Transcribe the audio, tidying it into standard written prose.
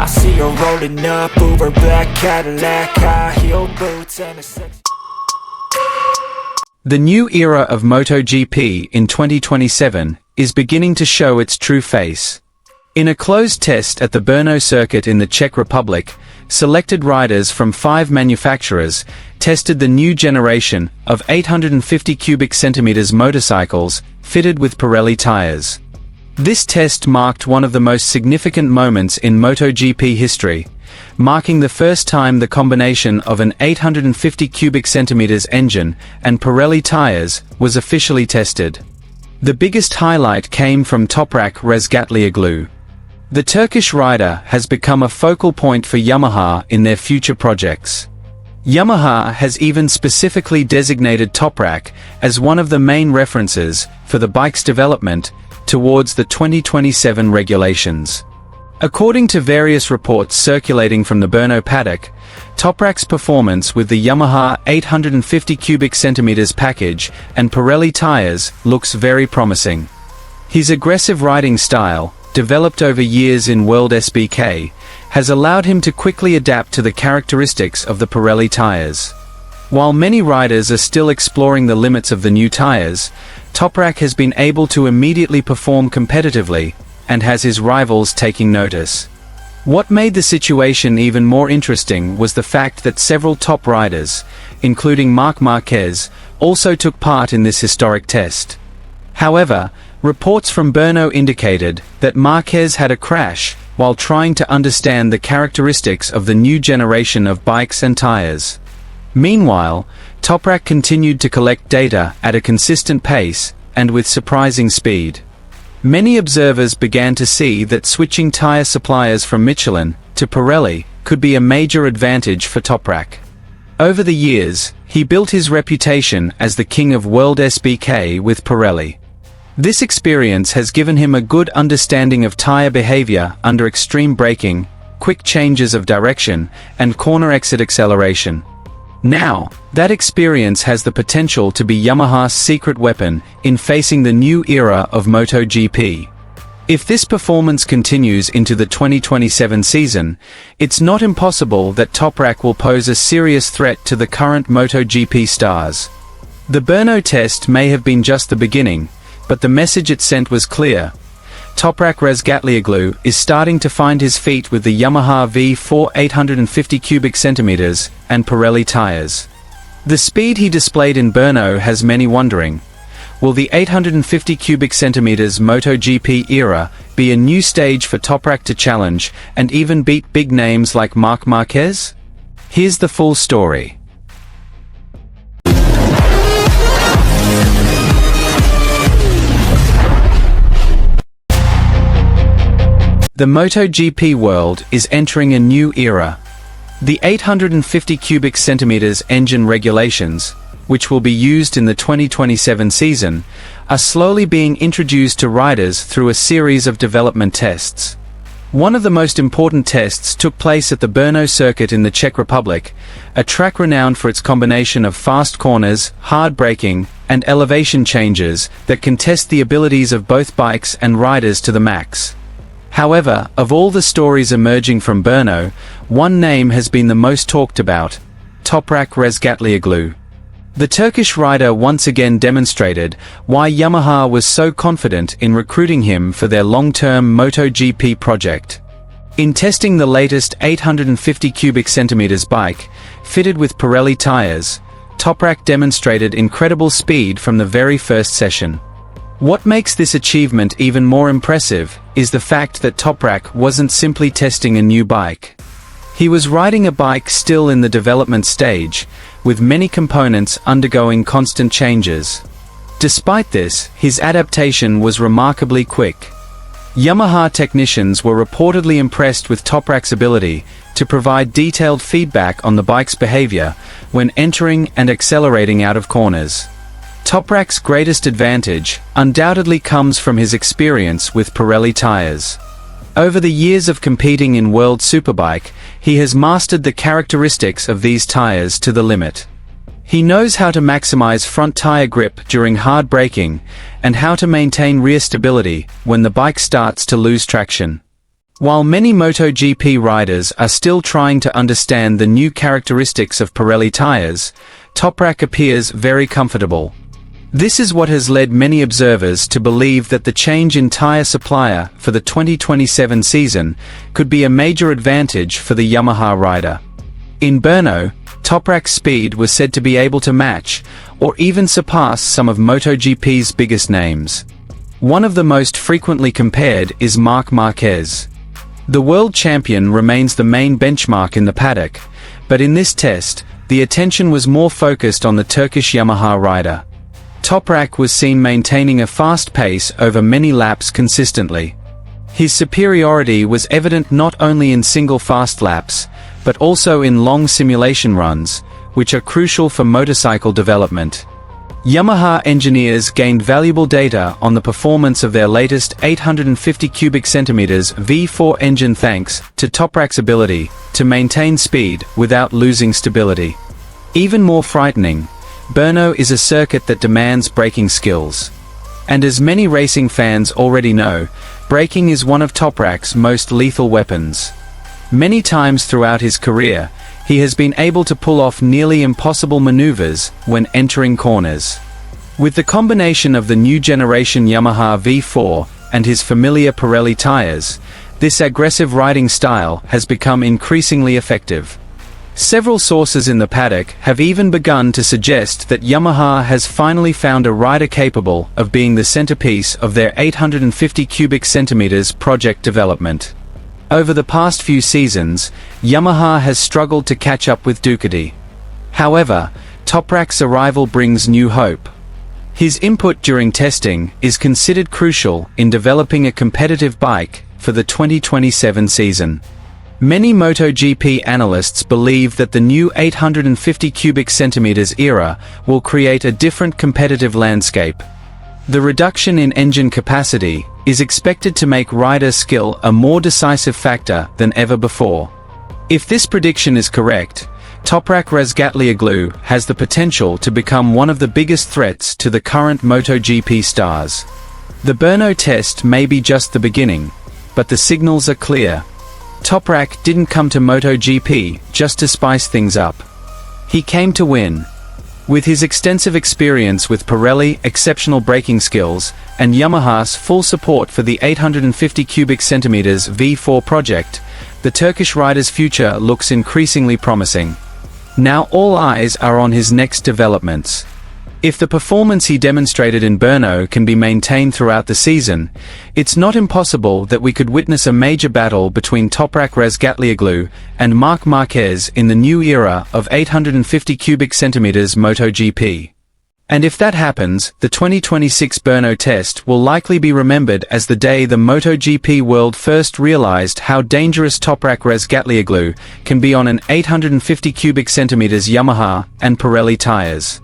I see her rolling up, Uber black Cadillac, high heel boots and a sex. The new era of MotoGP in 2027 is beginning to show its true face. In a closed test at the Brno circuit in the Czech Republic, selected riders from 5 manufacturers tested the new generation of 850 cubic centimeters motorcycles fitted with Pirelli tires. This test marked one of the most significant moments in MotoGP history, marking the first time the combination of an 850 cubic centimeters engine and Pirelli tires was officially tested. The biggest highlight came from Toprak Rezgatlioglu. The Turkish rider has become a focal point for Yamaha in their future projects. Yamaha has even specifically designated Toprak as one of the main references for the bike's development towards the 2027 regulations. According to various reports circulating from the Brno paddock, Toprak's performance with the Yamaha 850 cubic centimeters package and Pirelli tires looks very promising. His aggressive riding style, developed over years in World SBK, has allowed him to quickly adapt to the characteristics of the Pirelli tires. While many riders are still exploring the limits of the new tires, Toprak has been able to immediately perform competitively, and has his rivals taking notice. What made the situation even more interesting was the fact that several top riders, including MARQUEZ, also took part in this historic test. However, reports from Brno indicated that MARQUEZ had a crash while trying to understand the characteristics of the new generation of bikes and tires. Meanwhile, Toprak continued to collect data at a consistent pace and with surprising speed. Many observers began to see that switching tire suppliers from Michelin to Pirelli could be a major advantage for Toprak. Over the years, he built his reputation as the king of World SBK with Pirelli. This experience has given him a good understanding of tire behavior under extreme braking, quick changes of direction, and corner exit acceleration. Now, that experience has the potential to be Yamaha's secret weapon in facing the new era of MotoGP. If this performance continues into the 2027 season, it's not impossible that Toprak will pose a serious threat to the current MotoGP stars. The Brno test may have been just the beginning, but the message it sent was clear. Toprak Rezgatlioglu is starting to find his feet with the Yamaha V4 850 cubic centimeters and Pirelli tires. The speed he displayed in Brno has many wondering, will the 850 cubic centimeters MotoGP era be a new stage for Toprak to challenge and even beat big names like MARQUEZ? Here's the full story. The MotoGP world is entering a new era. The 850 cubic centimeters engine regulations, which will be used in the 2027 season, are slowly being introduced to riders through a series of development tests. One of the most important tests took place at the Brno circuit in the Czech Republic, a track renowned for its combination of fast corners, hard braking, and elevation changes that can test the abilities of both bikes and riders to the max. However, of all the stories emerging from Brno, one name has been the most talked about: Toprak Rezgatlioglu. The Turkish rider once again demonstrated why Yamaha was so confident in recruiting him for their long-term MotoGP project. In testing the latest 850 cubic centimeters bike, fitted with Pirelli tires, Toprak demonstrated incredible speed from the very first session. What makes this achievement even more impressive is the fact that Toprak wasn't simply testing a new bike. He was riding a bike still in the development stage, with many components undergoing constant changes. Despite this, his adaptation was remarkably quick. Yamaha technicians were reportedly impressed with Toprak's ability to provide detailed feedback on the bike's behavior when entering and accelerating out of corners. Toprak's greatest advantage undoubtedly comes from his experience with Pirelli tires. Over the years of competing in World Superbike, he has mastered the characteristics of these tires to the limit. He knows how to maximize front tire grip during hard braking, and how to maintain rear stability when the bike starts to lose traction. While many MotoGP riders are still trying to understand the new characteristics of Pirelli tires, Toprak appears very comfortable. This is what has led many observers to believe that the change in tire supplier for the 2027 season could be a major advantage for the Yamaha rider. In Brno, Toprak's speed was said to be able to match, or even surpass some of MotoGP's biggest names. One of the most frequently compared is Marquez. The world champion remains the main benchmark in the paddock, but in this test, the attention was more focused on the Turkish Yamaha rider. Toprak was seen maintaining a fast pace over many laps consistently. His superiority was evident not only in single fast laps, but also in long simulation runs, which are crucial for motorcycle development. Yamaha engineers gained valuable data on the performance of their latest 850 cubic centimeters V4 engine thanks to Toprak's ability to maintain speed without losing stability. Even more frightening, Brno is a circuit that demands braking skills. And as many racing fans already know, braking is one of Toprak's most lethal weapons. Many times throughout his career, he has been able to pull off nearly impossible maneuvers when entering corners. With the combination of the new generation Yamaha V4 and his familiar Pirelli tires, this aggressive riding style has become increasingly effective. Several sources in the paddock have even begun to suggest that Yamaha has finally found a rider capable of being the centerpiece of their 850 cubic centimeters project development. Over the past few seasons, Yamaha has struggled to catch up with Ducati. However, Toprak's arrival brings new hope. His input during testing is considered crucial in developing a competitive bike for the 2027 season. Many MotoGP analysts believe that the new 850 cubic centimeters era will create a different competitive landscape. The reduction in engine capacity is expected to make rider skill a more decisive factor than ever before. If this prediction is correct, Toprak Razgatlioglu has the potential to become one of the biggest threats to the current MotoGP stars. The Brno test may be just the beginning, but the signals are clear. Toprak didn't come to MotoGP just to spice things up. He came to win. With his extensive experience with Pirelli, exceptional braking skills, and Yamaha's full support for the 850 cubic centimeters V4 project, the Turkish rider's future looks increasingly promising. Now all eyes are on his next developments. If the performance he demonstrated in Brno can be maintained throughout the season, it's not impossible that we could witness a major battle between Toprak Razgatlioglu and Marquez in the new era of 850 cubic centimeters MotoGP. And if that happens, the 2026 Brno test will likely be remembered as the day the MotoGP world first realized how dangerous Toprak Razgatlioglu can be on an 850 cubic centimeters Yamaha and Pirelli tires.